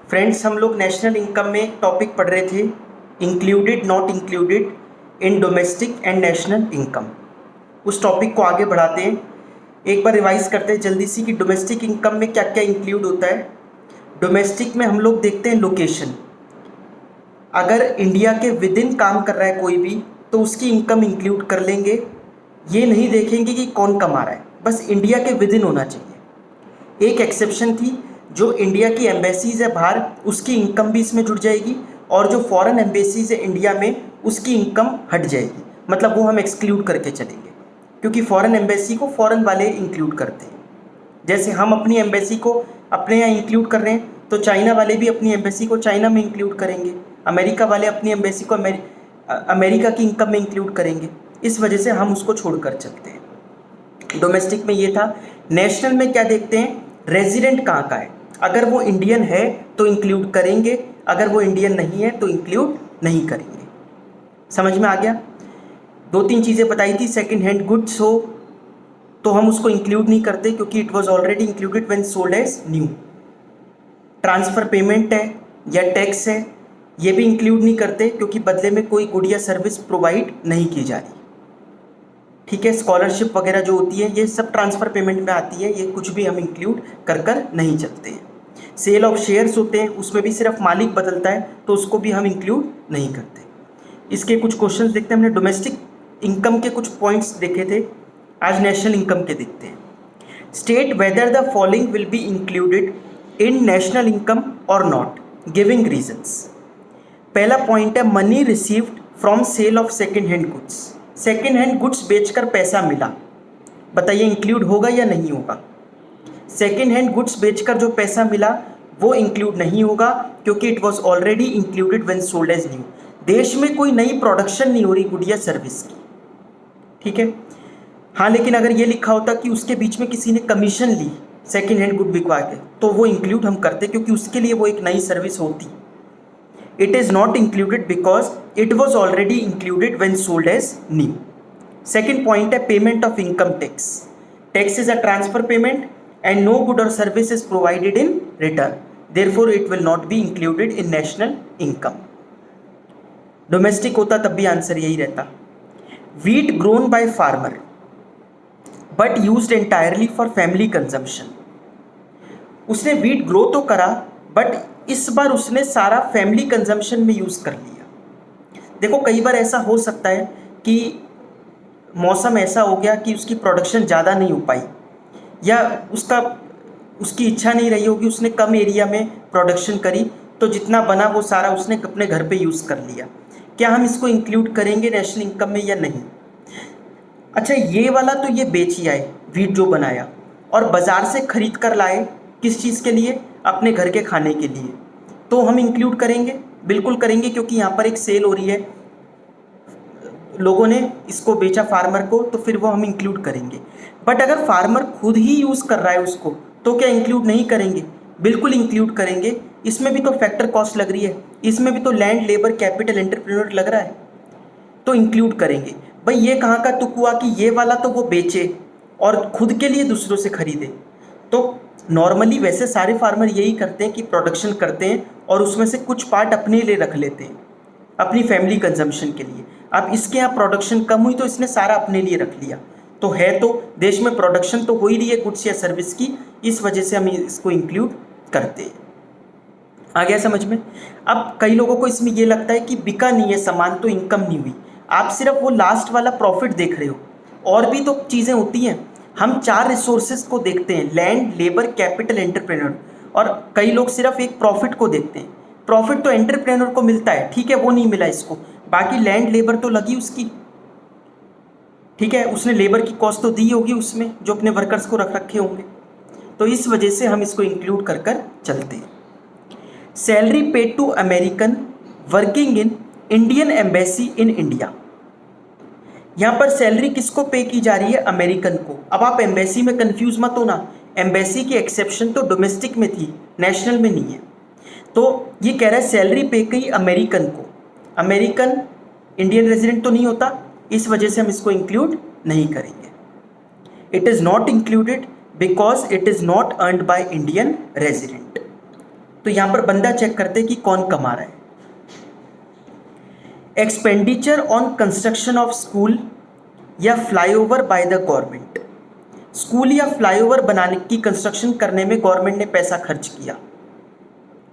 Friends, हम लोग national income में एक टॉपिक पढ़ रहे थे, included not included in domestic and national income. उस टॉपिक को आगे बढ़ाते हैं, एक बार रिवाइज करते हैं जल्दी सी कि डोमेस्टिक इनकम में क्या क्या इंक्लूड होता है। डोमेस्टिक में हम लोग देखते हैं लोकेशन। अगर इंडिया के विद इन काम कर रहा है कोई भी तो उसकी इनकम इंक्लूड कर लेंगे। ये नहीं देखेंगे कि कौन कमा रहा है, बस इंडिया के विद इन होना चाहिए। एक एक्सेप्शन थी, जो इंडिया की एम्बेसीज है बाहर, उसकी इनकम भी इसमें जुड़ जाएगी, और जो फॉरेन एम्बेसीज है इंडिया में उसकी इनकम हट जाएगी। मतलब वो हम एक्सक्लूड करके चलेंगे, क्योंकि फॉरेन एम्बेसी को फॉरेन वाले इंक्लूड करते हैं। जैसे हम अपनी एम्बेसी को अपने यहाँ इंक्लूड कर रहे हैं, तो चाइना वाले भी अपनी एम्बेसी को चाइना में इंक्लूड करेंगे, अमेरिका वाले अपनी एम्बेसी को अमेरिका की इनकम में इंक्लूड करेंगे। इस वजह से हम उसको छोड़कर चलते हैं। डोमेस्टिक में ये था। नेशनल में क्या देखते हैं, रेजिडेंट कहाँ का है। अगर वो इंडियन है तो इंक्लूड करेंगे, अगर वो इंडियन नहीं है तो इंक्लूड नहीं करेंगे। समझ में आ गया। दो तीन चीज़ें बताई थी। सेकंड हैंड गुड्स हो तो हम उसको इंक्लूड नहीं करते, क्योंकि it was already included when sold as new. Transfer payment है या टैक्स है, ये भी इंक्लूड नहीं करते, क्योंकि बदले में कोई गुड या सर्विस प्रोवाइड नहीं की जा रही। ठीक है। स्कॉलरशिप वगैरह जो होती है ये सब ट्रांसफ़र पेमेंट में आती है, ये कुछ भी हम इंक्लूड कर नहीं चलते हैं। सेल ऑफ शेयर्स होते हैं, उसमें भी सिर्फ मालिक बदलता है, तो उसको भी हम इंक्लूड नहीं करते। इसके कुछ क्वेश्चंस देखते हैं। हमने डोमेस्टिक इनकम के कुछ पॉइंट्स देखे थे, आज नेशनल इनकम के देखते हैं। State whether the following will be included in national income और नॉट, गिविंग रीजंस। पहला पॉइंट है money received from sale of second hand goods. Second hand goods बेचकर पैसा मिला, बताइए इंक्लूड होगा या नहीं होगा। सेकेंड हैंड गुड्स बेचकर जो पैसा मिला वो इंक्लूड नहीं होगा, क्योंकि it was already included when sold as new. देश में कोई नई प्रोडक्शन नहीं हो रही गुड या सर्विस की। ठीक है। हाँ, लेकिन अगर ये लिखा होता कि उसके बीच में किसी ने कमीशन ली सेकेंड हैंड गुड बिकवा के, तो वो इंक्लूड हम करते, क्योंकि उसके लिए वो एक नई सर्विस होती। It is not included because it was already included when sold as new. Second point है payment of income tax. Tax is a transfer payment and no good or service is provided in return, therefore it will not be included in national income. Domestic होता तब भी answer यही रहता। wheat grown by farmer but used entirely for family consumption। उसने wheat grow तो करा, but इस बार उसने सारा फैमिली कंजम्पशन में यूज़ कर लिया। देखो, कई बार ऐसा हो सकता है कि मौसम ऐसा हो गया कि उसकी प्रोडक्शन ज़्यादा नहीं हो पाई, या उसकी इच्छा नहीं रही होगी, उसने कम एरिया में प्रोडक्शन करी, तो जितना बना वो सारा उसने अपने घर पे यूज़ कर लिया। क्या हम इसको इंक्लूड करेंगे नेशनल इनकम में या नहीं। अच्छा, ये वाला तो ये बेच ही आए, वीट जो बनाया, और बाज़ार से खरीद कर लाए, किस चीज़ के लिए, अपने घर के खाने के लिए, तो हम इंक्लूड करेंगे, बिल्कुल करेंगे, क्योंकि यहाँ पर एक सेल हो रही है, लोगों ने इसको बेचा फार्मर को, तो फिर वो हम इंक्लूड करेंगे। बट अगर फार्मर खुद ही यूज़ कर रहा है उसको, तो क्या इंक्लूड नहीं करेंगे, बिल्कुल इंक्लूड करेंगे। इसमें भी तो फैक्टर कॉस्ट लग रही है, इसमें भी तो लैंड, लेबर, कैपिटल, एंटरप्रेन्योर लग रहा है, तो इंक्लूड करेंगे। भाई ये कहाँ का तुक हुआ कि ये वाला तो वो बेचे और खुद के लिए दूसरों से खरीदे। तो नॉर्मली वैसे सारे फार्मर यही करते हैं कि प्रोडक्शन करते हैं और उसमें से कुछ पार्ट अपने लिए रख लेते हैं, अपनी फैमिली कंजम्पशन के लिए। अब इसके यहाँ प्रोडक्शन कम हुई तो इसने सारा अपने लिए रख लिया, तो है तो देश में प्रोडक्शन तो हो ही रही है गुड्स या सर्विस की, इस वजह से हम इसको इंक्लूड करते हैं। आ गया समझ में। अब कई लोगों को इसमें ये लगता है कि बिका नहीं है सामान तो इनकम नहीं हुई। आप सिर्फ वो लास्ट वाला प्रॉफिट देख रहे हो, और भी तो चीज़ें होती हैं। हम 4 रिसोर्सेज को देखते हैं, लैंड, लेबर, कैपिटल, एंटरप्रेन्योर, और कई लोग सिर्फ एक प्रॉफिट को देखते हैं। प्रॉफिट तो एंटरप्रेन्योर को मिलता है, ठीक है, वो नहीं मिला इसको, बाकी लैंड, लेबर तो लगी उसकी, ठीक है, उसने लेबर की कॉस्ट तो दी होगी उसमें, जो अपने वर्कर्स को रख रखे होंगे, तो इस वजह से हम इसको इंक्लूड कर चलते हैं। Salary paid to American working in Indian embassy in India. यहाँ पर सैलरी किसको पे की जा रही है, अमेरिकन को। अब आप एम्बेसी में कंफ्यूज मत होना, एम्बेसी की एक्सेप्शन तो डोमेस्टिक में थी, नेशनल में नहीं है। तो ये कह रहा है सैलरी पे की अमेरिकन को। अमेरिकन इंडियन रेजिडेंट तो नहीं होता, इस वजह से हम इसको इंक्लूड नहीं करेंगे। It is not included because it is not earned bye Indian resident. तो यहाँ पर बंदा चेक करते कि कौन कमा रहा है। Expenditure on construction of school या flyover by the government. School या फ्लाईओवर बनाने की कंस्ट्रक्शन करने में गवर्नमेंट ने पैसा खर्च किया,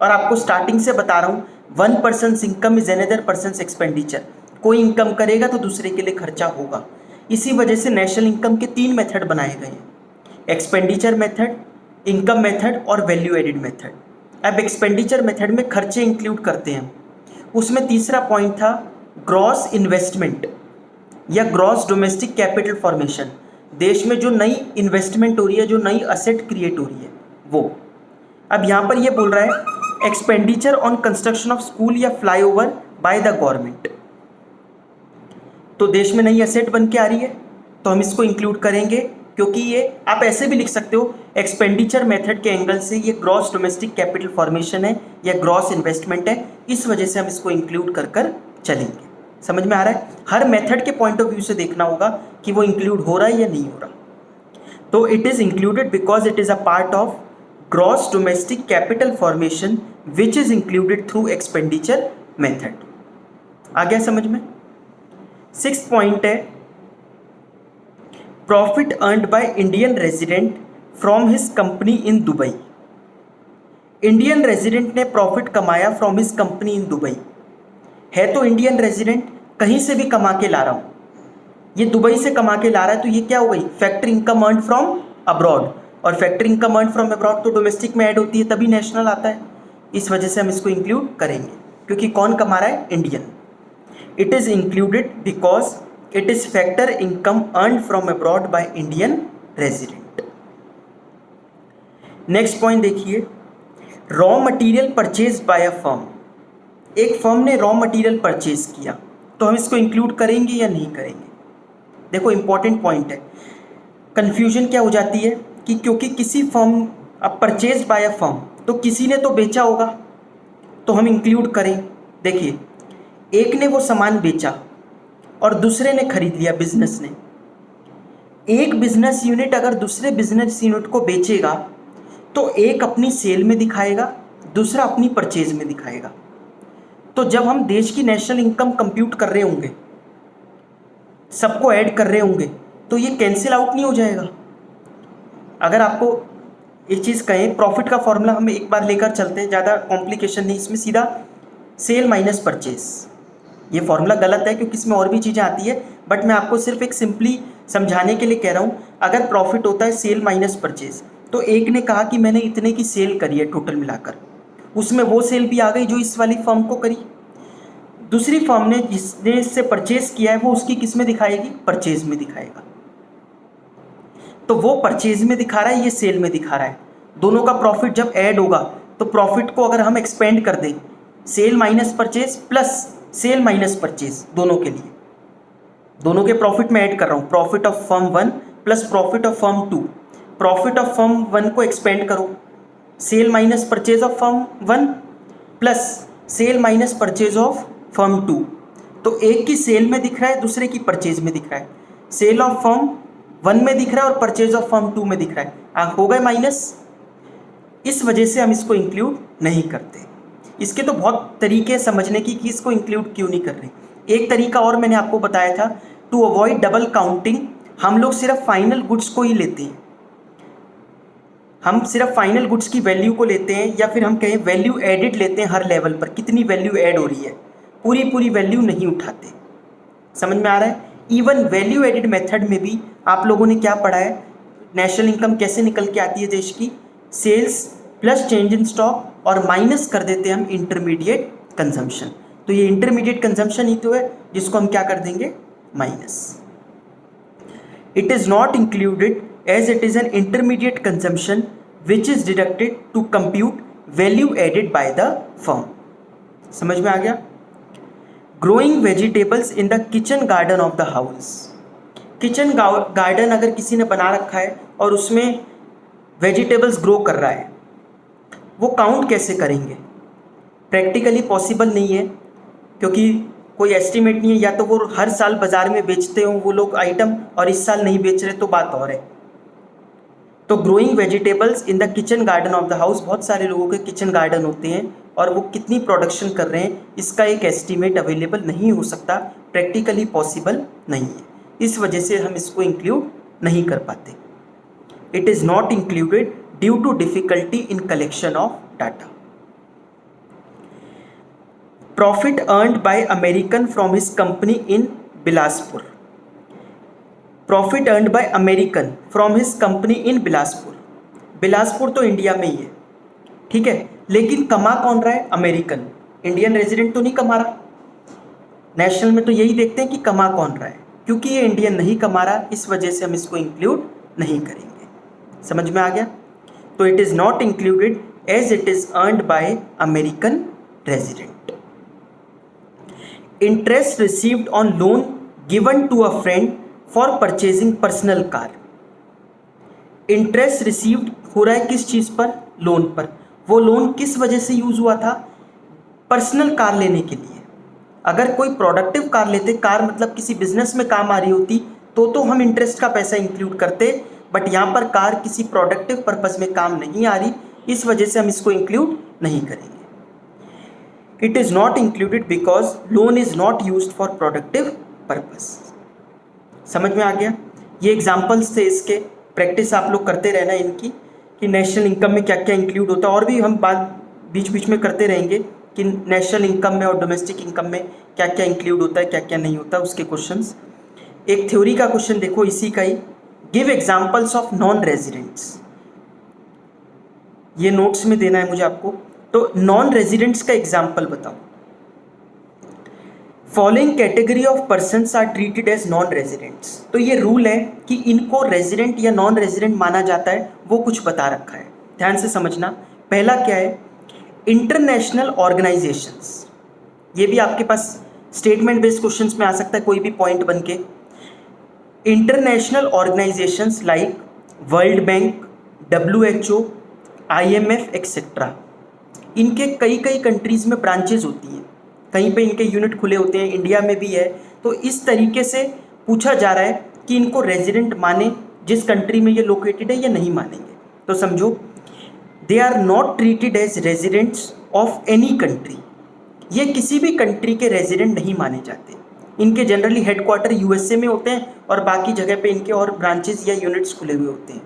और आपको स्टार्टिंग से बता रहा हूँ, one person income is another person expenditure. कोई इनकम करेगा तो दूसरे के लिए खर्चा होगा। इसी वजह से नेशनल इनकम के 3 मेथड बनाए गए हैं, एक्सपेंडिचर मेथड, इनकम मेथड और वैल्यू एडिड मेथड। अब एक्सपेंडिचर मेथड में खर्चे इंक्लूड करते हैं, उसमें तीसरा पॉइंट था ग्रॉस इन्वेस्टमेंट या ग्रॉस डोमेस्टिक कैपिटल फॉर्मेशन। देश में जो नई इन्वेस्टमेंट हो रही है, जो नई असेट क्रिएट हो रही है वो। अब यहाँ पर ये बोल रहा है expenditure on construction of school या फ्लाईओवर बाय द गवर्नमेंट। तो देश में नई असेट बन के आ रही है तो हम इसको इंक्लूड करेंगे, क्योंकि ये आप ऐसे भी लिख सकते हो एक्सपेंडिचर मेथड के एंगल से ये ग्रॉस डोमेस्टिक कैपिटल फॉर्मेशन है या ग्रॉस इन्वेस्टमेंट है, इस वजह से हम इसको इंक्लूड कर कर चलेंगे। समझ में आ रहा है? हर मेथड के पॉइंट ऑफ व्यू से देखना होगा कि वो इंक्लूड हो रहा है या नहीं हो रहा। तो it is included because it is a part of gross domestic capital formation which is included through expenditure method. आ गया समझ में? 6th पॉइंट है profit earned by Indian resident from his company in Dubai. Indian resident ने profit कमाया from his company in Dubai. है तो Indian resident, कहीं से भी कमा के ला रहा हूँ, ये दुबई से कमा के ला रहा है, तो ये क्या हो गई factor income earned from abroad. और factor income earned from abroad तो डोमेस्टिक में ऐड होती है तभी नेशनल आता है, इस वजह से हम इसको इंक्लूड करेंगे, क्योंकि कौन कमा रहा है? Indian. It is included because it is factor income earned from abroad by Indian resident. Next point देखिए, raw material purchase by a firm. एक फर्म ने रॉ मटेरियल परचेज किया, तो हम इसको इंक्लूड करेंगे या नहीं करेंगे? देखो इंपॉर्टेंट पॉइंट है, कंफ्यूजन क्या हो जाती है कि क्योंकि किसी फर्म अब परचेज बाय अ फर्म, तो किसी ने तो बेचा होगा तो हम इंक्लूड करें। देखिए एक ने वो सामान बेचा और दूसरे ने खरीद लिया, बिजनेस ने। एक बिजनेस यूनिट अगर दूसरे बिजनेस यूनिट को बेचेगा तो एक अपनी सेल में दिखाएगा, दूसरा अपनी परचेज में दिखाएगा। तो जब हम देश की नेशनल इनकम कंप्यूट कर रहे होंगे, सबको ऐड कर रहे होंगे, तो ये कैंसिल आउट नहीं हो जाएगा। अगर आपको एक चीज़ कहें, प्रॉफिट का फॉर्मूला हम एक बार लेकर चलते हैं, ज़्यादा कॉम्प्लिकेशन नहीं इसमें, सीधा सेल माइनस परचेज। ये फॉर्मूला गलत है क्योंकि इसमें और भी चीज़ें आती है, बट मैं आपको सिर्फ एक सिंपली समझाने के लिए कह रहा हूँ। अगर प्रॉफिट होता है सेल माइनस परचेज, तो एक ने कहा कि मैंने इतने की सेल करी है टोटल मिलाकर, उसमें वो सेल भी आ गई जो इस वाली फर्म को करी। दूसरी फर्म ने जिसने इससे परचेज किया है वो उसकी किस में दिखाएगी? परचेज में दिखाएगा। तो वो परचेज में दिखा रहा है, ये सेल में दिखा रहा है। दोनों का प्रॉफिट जब ऐड होगा तो प्रॉफिट को अगर हम एक्सपेंड कर दें, sale minus purchase plus sale minus purchase, दोनों के लिए, दोनों के प्रॉफिट में ऐड कर रहा हूँ, profit of firm 1 plus profit of firm 2। Profit of firm 1 को एक्सपेंड करो, sale minus purchase of firm 1 plus sale minus purchase of firm 2। तो एक की सेल में दिख रहा है, दूसरे की परचेज में दिख रहा है। सेल ऑफ फर्म 1 में दिख रहा है और परचेज ऑफ फर्म 2 में दिख रहा है, हो गए माइनस। इस वजह से हम इसको इंक्लूड नहीं करते। इसके तो बहुत तरीके समझने की कि इसको इंक्लूड क्यों नहीं कर रहे। एक तरीका और मैंने आपको बताया था, टू अवॉइड डबल काउंटिंग, हम लोग सिर्फ फाइनल गुड्स को ही लेते हैं। हम सिर्फ फाइनल गुड्स की वैल्यू को लेते हैं, या फिर हम कहें वैल्यू एडिड लेते हैं, हर लेवल पर कितनी वैल्यू ऐड हो रही है, पूरी वैल्यू नहीं उठाते। समझ में आ रहा है? इवन वैल्यू एडिड मेथड में भी आप लोगों ने क्या पढ़ा है, नेशनल इनकम कैसे निकल के आती है देश की, sales plus change in stock और माइनस कर देते हैं हम इंटरमीडिएट कंजम्पशन। तो ये इंटरमीडिएट कंजम्पशन ही तो है जिसको हम क्या कर देंगे? Minus. It is not included as it is an intermediate consumption which is deducted to compute value added by the firm. समझ में आ गया? Growing vegetables in the kitchen garden of the house. Kitchen garden अगर किसी ने बना रखा है और उसमें वेजिटेबल्स ग्रो कर रहा है, वो काउंट कैसे करेंगे? प्रैक्टिकली पॉसिबल नहीं है, क्योंकि कोई एस्टिमेट नहीं है, या तो वो हर साल बाज़ार में बेचते हो वो लोग आइटम और इस साल नहीं बेच रहे तो बात और है। तो growing vegetables in the kitchen garden of the house, बहुत सारे लोगों के किचन गार्डन होते हैं और वो कितनी प्रोडक्शन कर रहे हैं इसका एक एस्टीमेट अवेलेबल नहीं हो सकता, प्रैक्टिकली पॉसिबल नहीं है, इस वजह से हम इसको इंक्लूड नहीं कर पाते। It is not included due to difficulty in collection of data. Profit earned by American from his company in Bilaspur, profit earned by American from his company in Bilaspur, Bilaspur तो इंडिया में ही है, ठीक है, लेकिन कमा कौन रहा है? अमेरिकन, इंडियन रेजिडेंट तो नहीं कमा रहा। नेशनल में तो यही देखते हैं कि कमा कौन रहा है, क्योंकि ये इंडियन नहीं कमा रहा, इस वजह से हम इसको इंक्लूड नहीं करेंगे। समझ में आ गया? तो it is not included as it is earned by American resident. Interest received on loan given to a friend for purchasing personal car, interest received हो रहा है किस चीज़ पर? लोन पर। वो लोन किस वजह से यूज़ हुआ था? पर्सनल कार लेने के लिए। अगर कोई प्रोडक्टिव कार लेते, कार मतलब किसी बिजनेस में काम आ रही होती, तो हम इंटरेस्ट का पैसा इंक्लूड करते, बट यहाँ पर कार किसी प्रोडक्टिव पर्पज़ में काम नहीं आ रही, इस वजह से हम इसको इंक्लूड नहीं करेंगे। It is not included because loan is not used for productive purpose. समझ में आ गया? ये एग्जाम्पल्स थे इसके, प्रैक्टिस आप लोग करते रहना इनकी कि नेशनल इनकम में क्या क्या इंक्लूड होता है, और भी हम बात बीच बीच में करते रहेंगे कि नेशनल इनकम में और डोमेस्टिक इनकम में क्या क्या इंक्लूड होता है, क्या क्या नहीं होता, उसके क्वेश्चंस। एक थ्योरी का क्वेश्चन देखो इसी का ही, give examples of non residents, ये नोट्स में देना है मुझे आपको। तो नॉन रेजिडेंट्स का एग्जाम्पल बताओ। Following category of persons are treated as non residents, तो ये रूल है कि इनको रेजिडेंट या नॉन रेजिडेंट माना जाता है, वो कुछ बता रखा है, ध्यान से समझना। पहला क्या है? इंटरनेशनल ऑर्गेनाइजेशंस, ये भी आपके पास स्टेटमेंट बेस्ड क्वेश्चंस में आ सकता है कोई भी पॉइंट बन के। International organisations like world bank, WHO, IMF etcetera, इनके कई कई कंट्रीज़ में ब्रांचेज होती हैं, कहीं पे इनके यूनिट खुले होते हैं, इंडिया में भी है। तो इस तरीके से पूछा जा रहा है कि इनको रेजिडेंट माने जिस कंट्री में ये लोकेटेड है या नहीं मानेंगे। तो समझो, they are not treated as residents of any country, ये किसी भी कंट्री के रेजिडेंट नहीं माने जाते। इनके जनरली हेडक्वार्टर USA में होते हैं और बाकी जगह पे इनके और ब्रांचेस या यूनिट्स खुले हुए होते हैं,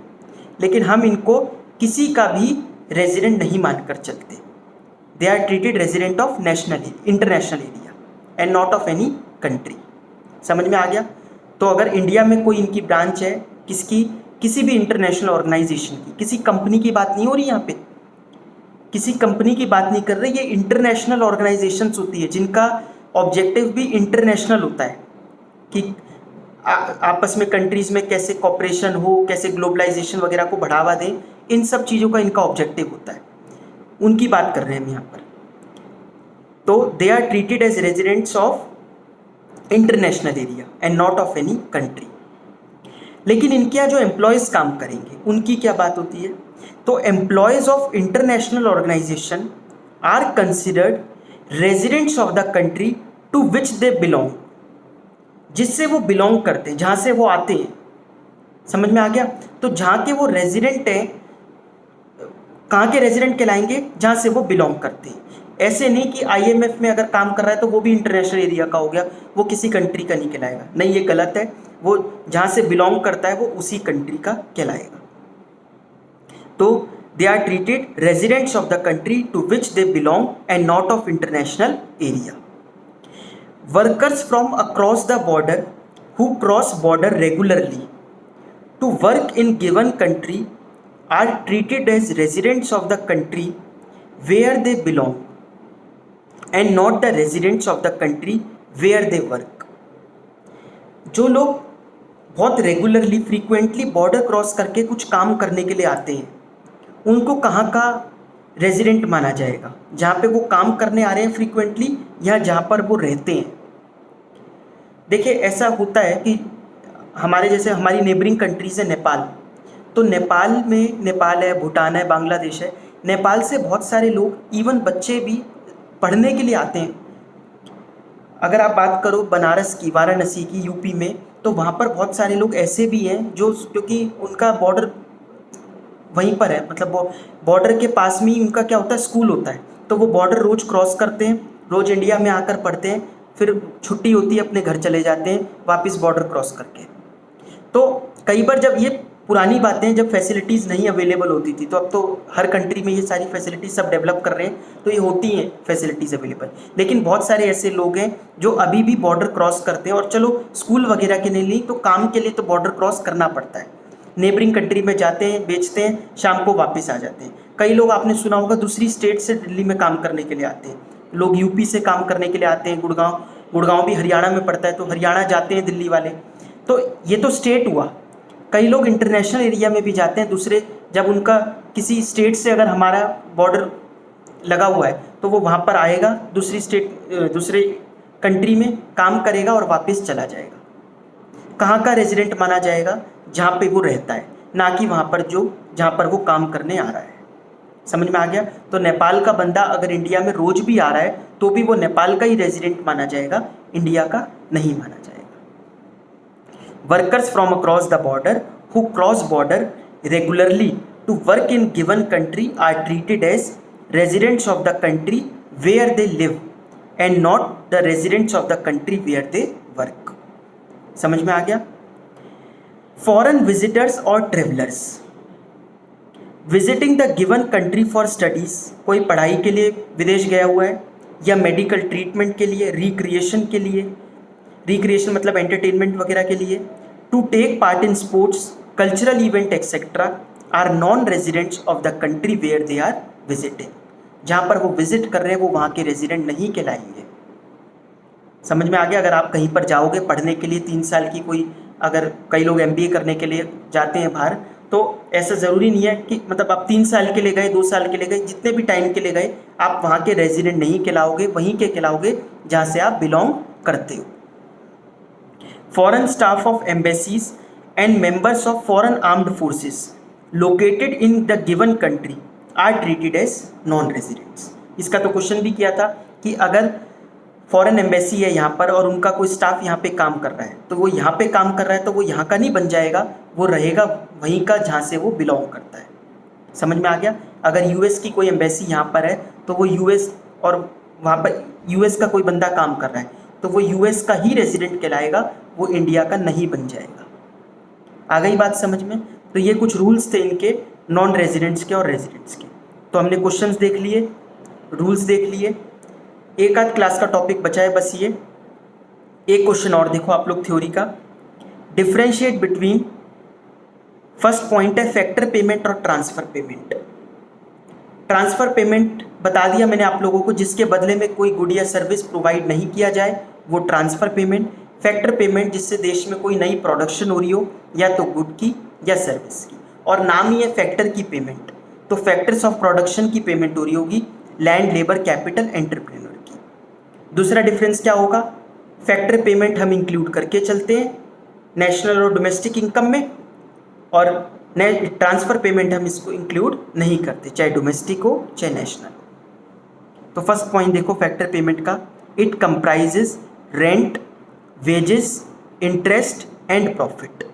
लेकिन हम इनको किसी का भी रेजिडेंट नहीं मानकर चलते। They are treated resident of international area and not of any country. समझ में आ गया? तो अगर इंडिया में कोई इनकी ब्रांच है, किसकी? किसी भी इंटरनेशनल ऑर्गेनाइजेशन की, किसी कंपनी की बात नहीं हो रही यहाँ पे, किसी कंपनी की बात नहीं कर रहे, ये इंटरनेशनल ऑर्गेनाइजेशंस होती है जिनका ऑब्जेक्टिव भी इंटरनेशनल होता है कि आपस में कंट्रीज़ में कैसे कॉपरेशन हो, कैसे ग्लोबलाइजेशन वगैरह को बढ़ावा दें, इन सब चीज़ों का इनका ऑब्जेक्टिव होता है, उनकी बात कर रहे हैं हम यहाँ पर। तो they are treated as residents of international area and not of any country. लेकिन इनके यहाँ जो एम्प्लॉयज़ काम करेंगे उनकी क्या बात होती है? तो employees of international organization are considered residents of the country to which they belong, जिससे वो बिलोंग करते हैं, जहाँ से वो आते हैं। समझ में आ गया? तो जहाँ के वो रेजिडेंट हैं, कहाँ के रेजिडेंट कहलाएंगे? जहाँ से वो बिलोंग करते हैं। ऐसे नहीं कि IMF में अगर काम कर रहा है तो वो भी इंटरनेशनल एरिया का हो गया, वो किसी कंट्री का नहीं कहलाएगा, नहीं, ये गलत है। वो जहाँ से बिलोंग करता है वो उसी कंट्री का कहलाएगा। तो they are treated residents of the country to which they belong and not of international area. Workers from across the border who cross border regularly to work in given country are treated as residents of the country where they belong and not the residents of the country where they work। जो लोग बहुत regularly frequently border cross करके कुछ काम करने के लिए आते हैं, उनको कहाँ का रेजिडेंट माना जाएगा? जहाँ पे वो काम करने आ रहे हैं फ्रीक्वेंटली या जहाँ पर वो रहते हैं। देखिए, ऐसा होता है कि हमारे जैसे हमारी नेबरिंग कंट्रीज़ है नेपाल, तो नेपाल में, नेपाल है, भूटान है, बांग्लादेश है, नेपाल से बहुत सारे लोग, इवन बच्चे भी पढ़ने के लिए आते हैं। अगर आप बात करो बनारस की, वाराणसी की, यूपी में, तो वहाँ पर बहुत सारे लोग ऐसे भी हैं जो, क्योंकि उनका बॉर्डर वहीं पर है, मतलब वो बॉर्डर के पास में ही उनका क्या होता है, स्कूल होता है। तो वो बॉर्डर रोज़ क्रॉस करते हैं, रोज़ इंडिया में आकर पढ़ते हैं, फिर छुट्टी होती है अपने घर चले जाते हैं वापस बॉर्डर क्रॉस करके। तो कई बार जब ये पुरानी बातें, जब फैसिलिटीज़ नहीं अवेलेबल होती थी, तो अब तो हर कंट्री में ये सारी फैसिलिटीज़ सब डेवलप कर रहे हैं, तो ये होती हैं फैसिलिटीज़ अवेलेबल। लेकिन बहुत सारे ऐसे लोग हैं जो अभी भी बॉर्डर क्रॉस करते हैं, और चलो स्कूल वगैरह के लिए नहीं तो काम के लिए तो बॉर्डर क्रॉस करना पड़ता है। नेबरिंग कंट्री में जाते हैं, बेचते हैं, शाम को वापस आ जाते हैं। कई लोग आपने सुना होगा दूसरी स्टेट से दिल्ली में काम करने के लिए आते हैं, लोग यूपी से काम करने के लिए आते हैं, गुड़गांव भी हरियाणा में पड़ता है, तो हरियाणा जाते हैं दिल्ली वाले। तो ये तो स्टेट हुआ। कई लोग इंटरनेशनल एरिया में भी जाते हैं दूसरे, जब उनका किसी स्टेट से अगर हमारा बॉर्डर लगा हुआ है तो वो वहाँ पर आएगा, दूसरे कंट्री में काम करेगा और वापस चला जाएगा। कहाँ का रेजिडेंट माना जाएगा, जहाँ पे वो रहता है, ना कि वहाँ पर जहाँ पर वो काम करने आ रहा है। समझ में आ गया? तो नेपाल का बंदा अगर इंडिया में रोज भी आ रहा है तो भी वो नेपाल का ही रेजिडेंट माना जाएगा, इंडिया का नहीं माना जाएगा। Workers from across the border who cross border regularly to work in given country are treated as residents of the country where they live and not the residents of the country where they work. समझ में आ गया? Foreign visitors और travellers visiting the given country for studies, कोई पढ़ाई के लिए विदेश गया हुआ है या मेडिकल ट्रीटमेंट के लिए, रिक्रिएशन के लिए, रिक्रिएशन मतलब एंटरटेनमेंट वगैरह के लिए, to take part in sports, cultural event etcetera, are non residents of the country where they are visiting. जहाँ पर वो विजिट कर रहे हैं वो वहाँ के रेजिडेंट नहीं कहलाएंगे। समझ में आ गया? अगर आप कहीं पर जाओगे पढ़ने के लिए 3 साल की कोई, अगर कई लोग MBA करने के लिए जाते हैं बाहर, तो ऐसा ज़रूरी नहीं है कि मतलब आप 3 साल के लिए गए, 2 साल के लिए गए, जितने भी टाइम के लिए गए, आप वहाँ के रेजिडेंट नहीं कहलाओगे, वहीं के कहलाओगे जहाँ से आप बिलोंग करते हो। Foreign staff of embassies and members of foreign armed forces located in the given country are treated as non residents. इसका तो क्वेश्चन भी किया था कि अगर फॉरेन एम्बेसी है यहाँ पर और उनका कोई स्टाफ यहाँ पे काम कर रहा है, तो वो यहाँ पे काम कर रहा है तो वो यहाँ का नहीं बन जाएगा, वो रहेगा वहीं का जहाँ से वो बिलोंग करता है। समझ में आ गया? अगर US की कोई एम्बेसी यहाँ पर है तो वो US, और वहाँ पर US का कोई बंदा काम कर रहा है तो वो US का ही रेजिडेंट कहलाएगा, वो इंडिया का नहीं बन जाएगा। आ गई बात समझ में? तो ये कुछ रूल्स थे इनके, नॉन रेजिडेंट्स के और रेजिडेंट्स के। तो हमने क्वेश्चंस देख लिए, रूल्स देख लिए, एक आध क्लास का टॉपिक बचा है बस ये। एक क्वेश्चन और देखो आप लोग थ्योरी का, डिफरेंशिएट बिटवीन, फर्स्ट पॉइंट है फैक्टर पेमेंट और ट्रांसफ़र पेमेंट। ट्रांसफ़र पेमेंट बता दिया मैंने आप लोगों को, जिसके बदले में कोई गुड या सर्विस प्रोवाइड नहीं किया जाए वो ट्रांसफ़र पेमेंट। फैक्टर पेमेंट जिससे देश में कोई नई प्रोडक्शन हो रही हो, या तो गुड की या सर्विस की, और नाम ही है फैक्टर की पेमेंट, तो फैक्टर्स ऑफ प्रोडक्शन की पेमेंट हो रही होगी, लैंड, लेबर, कैपिटल, एंटरप्रेन्योर की। दूसरा डिफरेंस क्या होगा, फैक्टर पेमेंट हम इंक्लूड करके चलते हैं नेशनल और डोमेस्टिक इनकम में, और ट्रांसफ़र पेमेंट हम इसको इंक्लूड नहीं करते, चाहे डोमेस्टिक हो चाहे नेशनल। तो फर्स्ट पॉइंट देखो फैक्टर पेमेंट का, it comprises rent, wages, interest and profit.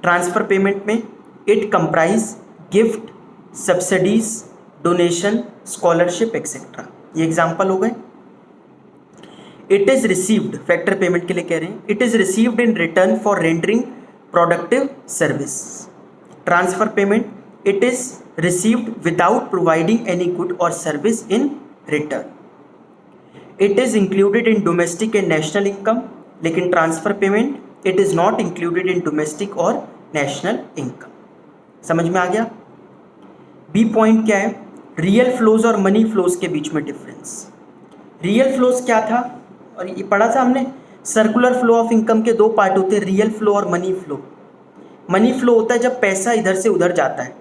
Transfer payment में it comprise gift, subsidies, donation, scholarship etcetera. ये एग्जाम्पल हो गए। It is received, factor payment के लिए कह रहे हैं, it is received in return for rendering productive service. Transfer payment, it is received without providing any good or service in return. It is included in domestic and national income, लेकिन transfer payment it is not included in domestic और national income. समझ में आ गया? B point क्या है, real flows और money flows के बीच में डिफरेंस। रियल फ्लोज क्या था, और ये पढ़ा था हमने, सर्कुलर फ्लो ऑफ इनकम के 2 पार्ट होते हैं, रियल फ्लो और मनी फ्लो। मनी फ्लो होता है जब पैसा इधर से उधर जाता है।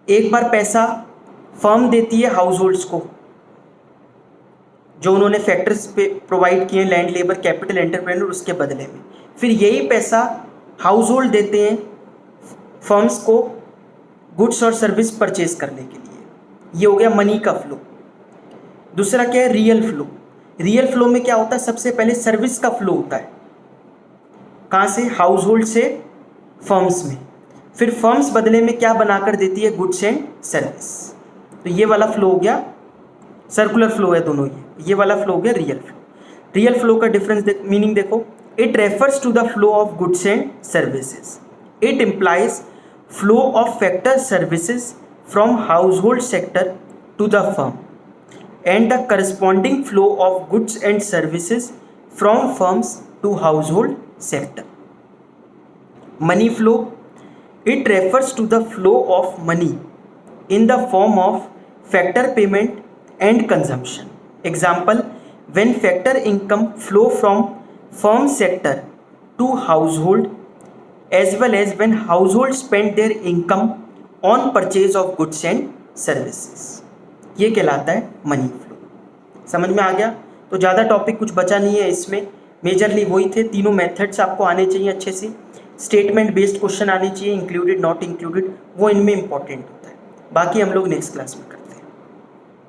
एक बार पैसा फर्म देती है हाउस होल्ड्स को, जो उन्होंने फैक्टर्स पे प्रोवाइड किए, लैंड, लेबर, कैपिटल, एंटरप्रेन्योर, उसके बदले में फिर यही पैसा हाउस होल्ड देते हैं फर्म्स को गुड्स और सर्विस परचेज करने के लिए। ये हो गया मनी का फ्लो। दूसरा क्या है, रियल फ्लो। रियल फ्लो में क्या होता है, सबसे पहले सर्विस का फ्लो होता है। कहाँ से, हाउस होल्ड से फर्म्स में, फिर फर्म्स बदले में क्या बनाकर देती है, गुड्स एंड सर्विस। तो ये वाला फ्लो हो गया, सर्कुलर फ्लो है दोनों, ये वाला फ्लो हो गया रियल फ्लो। रियल फ्लो का डिफरेंस मीनिंग देखो, it refers to the flow of goods and services, it implies flow of factor services from household sector to the firm and the corresponding flow of goods and services from firms to household sector. Money flow, it refers to the flow of money in the form of factor payment and consumption. Example, when factor income flow from firm sector to household, as well as when household spend their income on purchase of goods and services. ये कहलाता है money flow. समझ में आ गया? तो ज़्यादा topic कुछ बचा नहीं है इसमें, मेजरली वही थे, तीनों मेथड्स आपको आने चाहिए अच्छे से, स्टेटमेंट बेस्ड क्वेश्चन आने चाहिए, इंक्लूडेड नॉट इंक्लूडेड, वो इनमें इंपॉर्टेंट होता है। बाकी हम लोग नेक्स्ट क्लास में